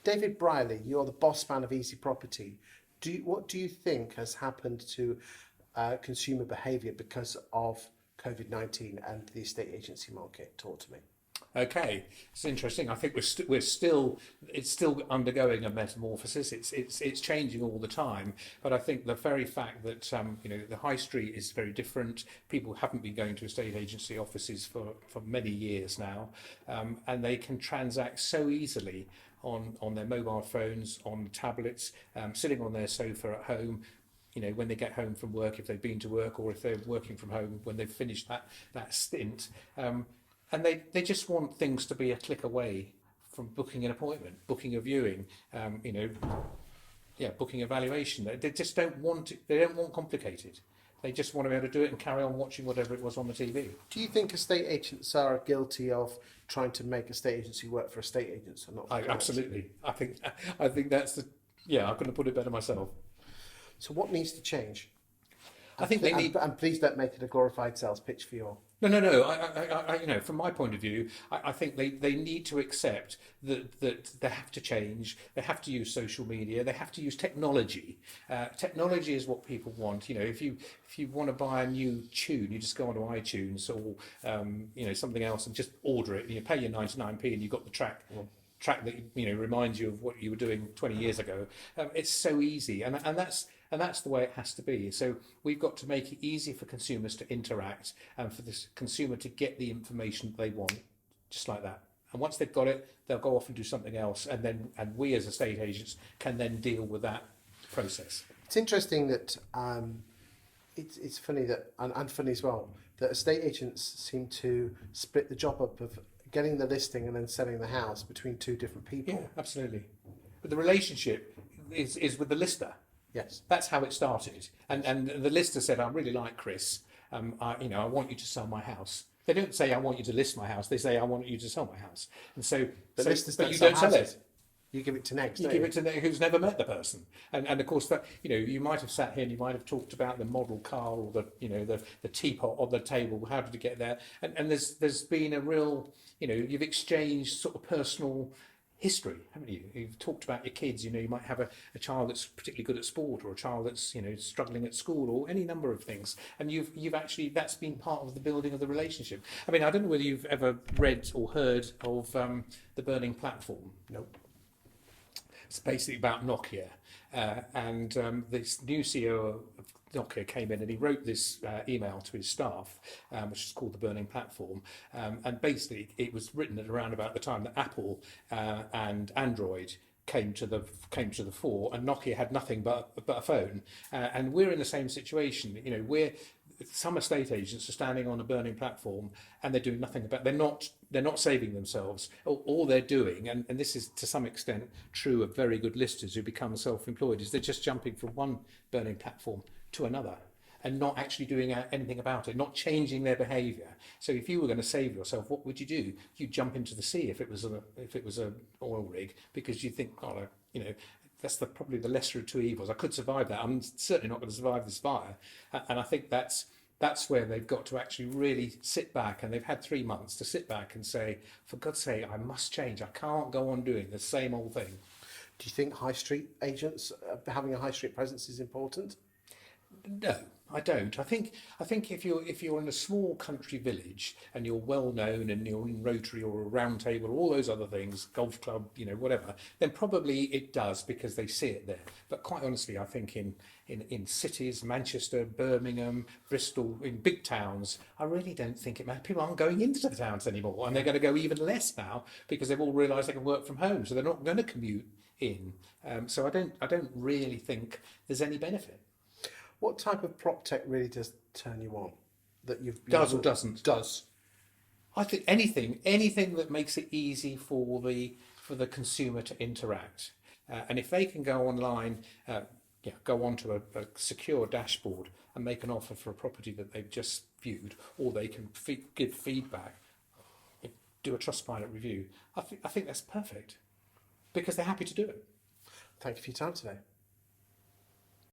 David Brierley, you're the boss man of EasyProperty. What do you think has happened to consumer behaviour because of COVID-19 and the estate agency market? Talk to me. Okay, it's interesting. I think we're still it's still undergoing a metamorphosis. It's changing all the time. But I think the very fact that the high street is very different. People haven't been going to estate agency offices for many years now, and they can transact so easily on their mobile phones, on tablets, sitting on their sofa at home. When they get home from work, if they've been to work, or if they're working from home when they've finished that stint. And they just want things to be a click away from booking an appointment, booking a viewing, booking a valuation. They just don't want it, they don't want complicated. They just want to be able to do it and carry on watching whatever it was on the TV. Do you think estate agents are guilty of trying to make estate agency work for estate agents or not? Absolutely. I think that's I couldn't have put it better myself. So what needs to change? I think they need. And please don't make it a glorified sales pitch for your. No. From my point of view, I think they need to accept that they have to change. They have to use social media. They have to use technology. Technology is what people want. If you want to buy a new tune, you just go onto iTunes or something else and just order it. And you pay your 99p and you've got the track. Track that reminds you of what you were doing 20 years ago. It's so easy, and that's the way it has to be. So we've got to make it easy for consumers to interact and for this consumer to get the information they want, just like that. And once they've got it, they'll go off and do something else, and we as estate agents can then deal with that process. It's interesting that it's funny that and funny as well that estate agents seem to split the job up of getting the listing and then selling the house between two different people. Yeah, absolutely. But the relationship is with the lister. Yes. That's how it started. And the lister said, I really like Chris. I want you to sell my house. They don't say, I want you to list my house. They say, I want you to sell my house. And so, but you don't sell it. You give it to next. You give it to who's never met the person, and of course that you might have sat here and you might have talked about the model car or the teapot on the table. How did you get there? And there's been a real you've exchanged sort of personal history, haven't you? You've talked about your kids. You might have a child that's particularly good at sport, or a child that's struggling at school, or any number of things. And you've actually that's been part of the building of the relationship. I mean, I don't know whether you've ever read or heard of the Burning Platform. Nope. It's basically about Nokia, and this new CEO of Nokia came in and he wrote this email to his staff, which is called the Burning Platform, and basically it was written at around about the time that Apple and Android came to the fore, and Nokia had nothing but a phone, and we're in the same situation. Some estate agents are standing on a burning platform and they're doing nothing about. They're not saving themselves. All they're doing, and this is to some extent true of very good listers who become self-employed, is they're just jumping from one burning platform to another and not actually doing anything about it, not changing their behaviour. So if you were going to save yourself, what would you do? You'd jump into the sea if it was a oil rig, because you think, that's probably the lesser of two evils. I could survive that. I'm certainly not going to survive this fire. And I think that's where they've got to actually really sit back, and they've had 3 months to sit back and say, for God's sake, I must change. I can't go on doing the same old thing. Do you think high street agents, having a high street presence is important? No, I don't. I think if you're in a small country village and you're well known and you're in Rotary or a Round Table, all those other things, golf club, whatever, then probably it does because they see it there. But quite honestly, I think in cities, Manchester, Birmingham, Bristol, in big towns, I really don't think it matters. People aren't going into the towns anymore, and they're going to go even less now because they've all realised they can work from home, so they're not going to commute in. So I don't really think there's any benefit. What type of prop tech really does turn you on? That does or doesn't? Does. I think anything that makes it easy for the consumer to interact, and if they can go online, go onto a secure dashboard and make an offer for a property that they've just viewed, or they can give feedback, do a Trustpilot review. I think that's perfect because they're happy to do it. Thank you for your time today.